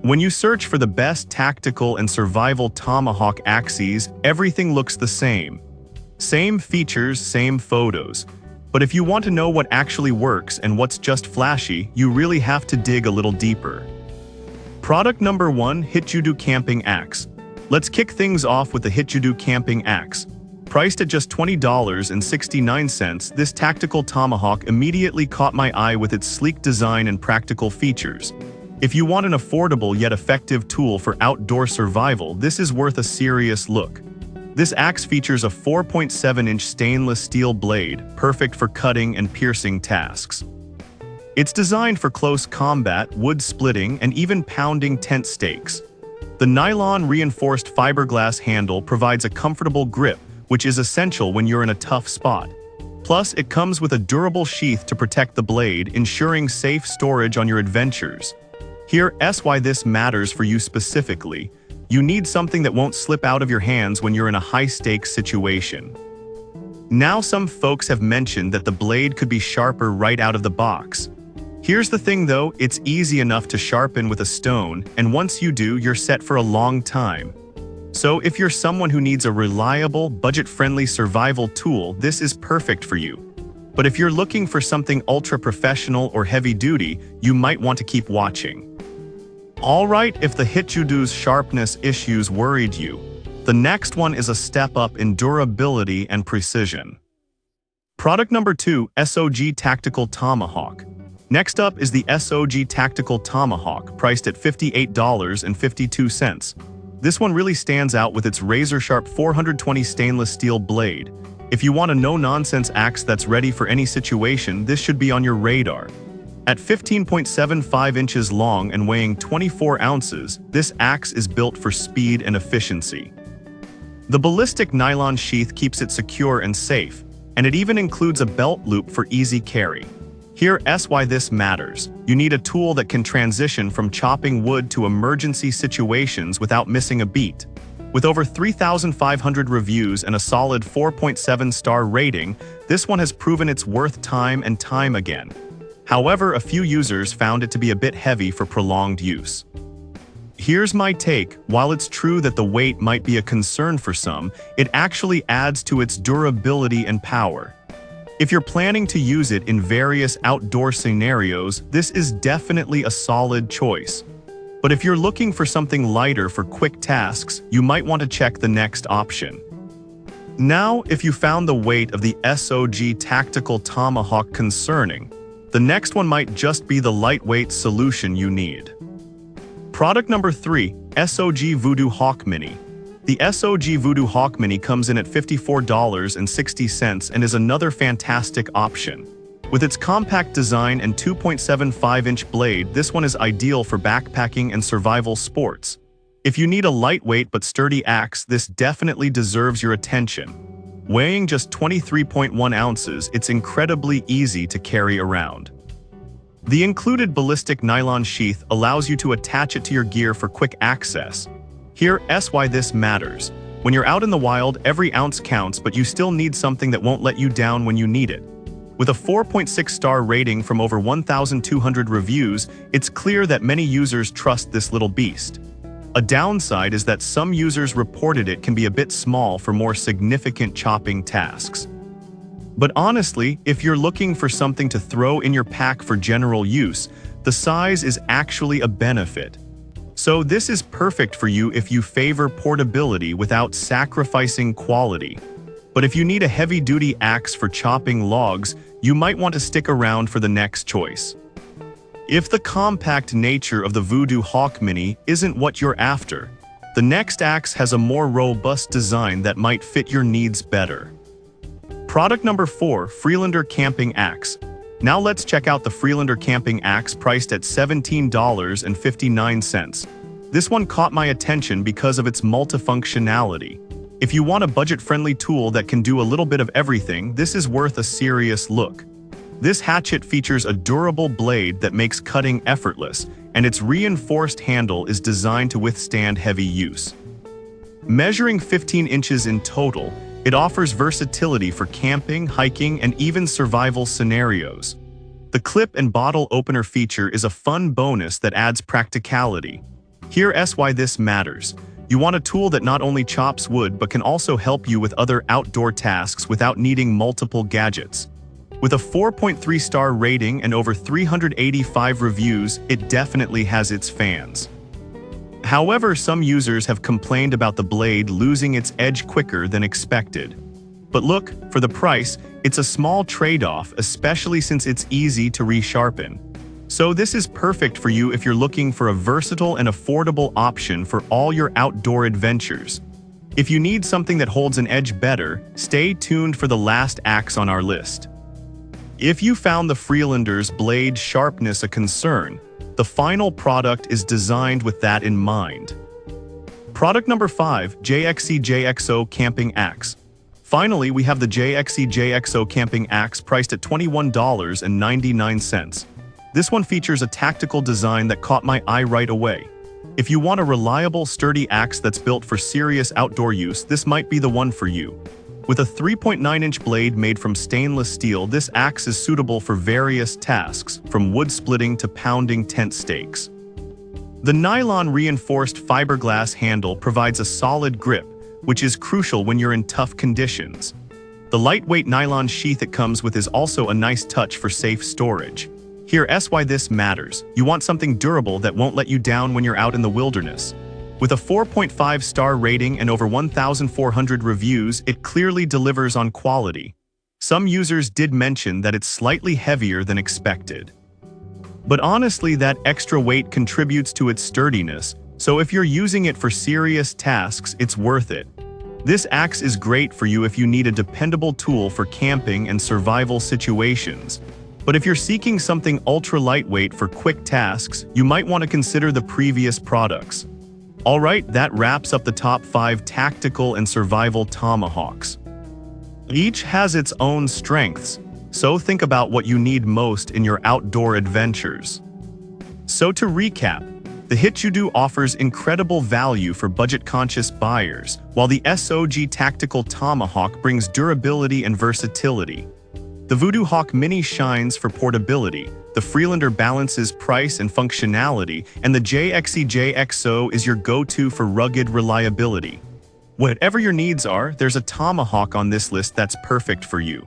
When you search for the best tactical and survival tomahawk axes, everything looks the same. Same features, same photos. But if you want to know what actually works and what's just flashy, you really have to dig a little deeper. Product number 1, Hitudu Camping Axe. Let's kick things off with the Hitudu Camping Axe. Priced at just $20.69, this tactical tomahawk immediately caught my eye with its sleek design and practical features. If you want an affordable yet effective tool for outdoor survival, this is worth a serious look. This axe features a 4.7-inch stainless steel blade, perfect for cutting and piercing tasks. It's designed for close combat, wood splitting, and even pounding tent stakes. The nylon-reinforced fiberglass handle provides a comfortable grip, which is essential when you're in a tough spot. Plus, it comes with a durable sheath to protect the blade, ensuring safe storage on your adventures. Here's why this matters for you specifically. You need something that won't slip out of your hands when you're in a high-stakes situation. Now, some folks have mentioned that the blade could be sharper right out of the box. Here's the thing though, it's easy enough to sharpen with a stone, and once you do, you're set for a long time. So if you're someone who needs a reliable, budget-friendly survival tool, this is perfect for you. But if you're looking for something ultra-professional or heavy-duty, you might want to keep watching. Alright, if the Hitudu's sharpness issues worried you, the next one is a step up in durability and precision. Product number 2, SOG Tactical Tomahawk. Next up is the SOG Tactical Tomahawk, priced at $58.52. This one really stands out with its razor-sharp 420 stainless steel blade. If you want a no-nonsense axe that's ready for any situation, this should be on your radar. At 15.75 inches long and weighing 24 ounces, this axe is built for speed and efficiency. The ballistic nylon sheath keeps it secure and safe, and it even includes a belt loop for easy carry. Here's why this matters. You need a tool that can transition from chopping wood to emergency situations without missing a beat. With over 3,500 reviews and a solid 4.7-star rating, this one has proven its worth time and time again. However, a few users found it to be a bit heavy for prolonged use. Here's my take. While it's true that the weight might be a concern for some, it actually adds to its durability and power. If you're planning to use it in various outdoor scenarios, this is definitely a solid choice. But if you're looking for something lighter for quick tasks, you might want to check the next option. Now, if you found the weight of the SOG Tactical Tomahawk concerning, the next one might just be the lightweight solution you need. Product number 3, SOG Voodoo Hawk Mini. The SOG Voodoo Hawk Mini comes in at $54.60 and is another fantastic option. With its compact design and 2.75-inch blade, this one is ideal for backpacking and survival sports. If you need a lightweight but sturdy axe, this definitely deserves your attention. Weighing just 23.1 ounces, it's incredibly easy to carry around. The included ballistic nylon sheath allows you to attach it to your gear for quick access. Here's why this matters. When you're out in the wild, every ounce counts, but you still need something that won't let you down when you need it. With a 4.6-star rating from over 1,200 reviews, it's clear that many users trust this little beast. A downside is that some users reported it can be a bit small for more significant chopping tasks. But honestly, if you're looking for something to throw in your pack for general use, the size is actually a benefit. So this is perfect for you if you favor portability without sacrificing quality. But if you need a heavy-duty axe for chopping logs, you might want to stick around for the next choice. If the compact nature of the Voodoo Hawk Mini isn't what you're after, the next axe has a more robust design that might fit your needs better. Product number 4, Freelander Camping Axe. Now let's check out the Freelander Camping Axe, priced at $17.59. This one caught my attention because of its multifunctionality. If you want a budget-friendly tool that can do a little bit of everything, this is worth a serious look. This hatchet features a durable blade that makes cutting effortless, and its reinforced handle is designed to withstand heavy use. Measuring 15 inches in total, it offers versatility for camping, hiking, and even survival scenarios. The clip and bottle opener feature is a fun bonus that adds practicality. Here's why this matters. You want a tool that not only chops wood but can also help you with other outdoor tasks without needing multiple gadgets. With a 4.3-star rating and over 385 reviews, it definitely has its fans. However, some users have complained about the blade losing its edge quicker than expected. But look, for the price, it's a small trade-off, especially since it's easy to resharpen. So this is perfect for you if you're looking for a versatile and affordable option for all your outdoor adventures. If you need something that holds an edge better, stay tuned for the last axe on our list. If you found the Freelander's blade sharpness a concern, the final product is designed with that in mind. Product number 5, JXE JXO Camping Axe. Finally, we have the JXE JXO Camping Axe priced at $21.99. This one features a tactical design that caught my eye right away. If you want a reliable, sturdy axe that's built for serious outdoor use, this might be the one for you. With a 3.9-inch blade made from stainless steel, this axe is suitable for various tasks, from wood splitting to pounding tent stakes. The nylon-reinforced fiberglass handle provides a solid grip, which is crucial when you're in tough conditions. The lightweight nylon sheath it comes with is also a nice touch for safe storage. Here's why this matters. You want something durable that won't let you down when you're out in the wilderness. With a 4.5-star rating and over 1,400 reviews, it clearly delivers on quality. Some users did mention that it's slightly heavier than expected. But honestly, that extra weight contributes to its sturdiness, so if you're using it for serious tasks, it's worth it. This axe is great for you if you need a dependable tool for camping and survival situations. But if you're seeking something ultra-lightweight for quick tasks, you might want to consider the previous products. Alright, that wraps up the top 5 tactical and survival tomahawks. Each has its own strengths, so think about what you need most in your outdoor adventures. So to recap, the Hitudu offers incredible value for budget-conscious buyers, while the SOG Tactical Tomahawk brings durability and versatility. The Voodoo Hawk Mini shines for portability, the Freelander balances price and functionality, and the JXE JXO is your go-to for rugged reliability. Whatever your needs are, there's a Tomahawk on this list that's perfect for you.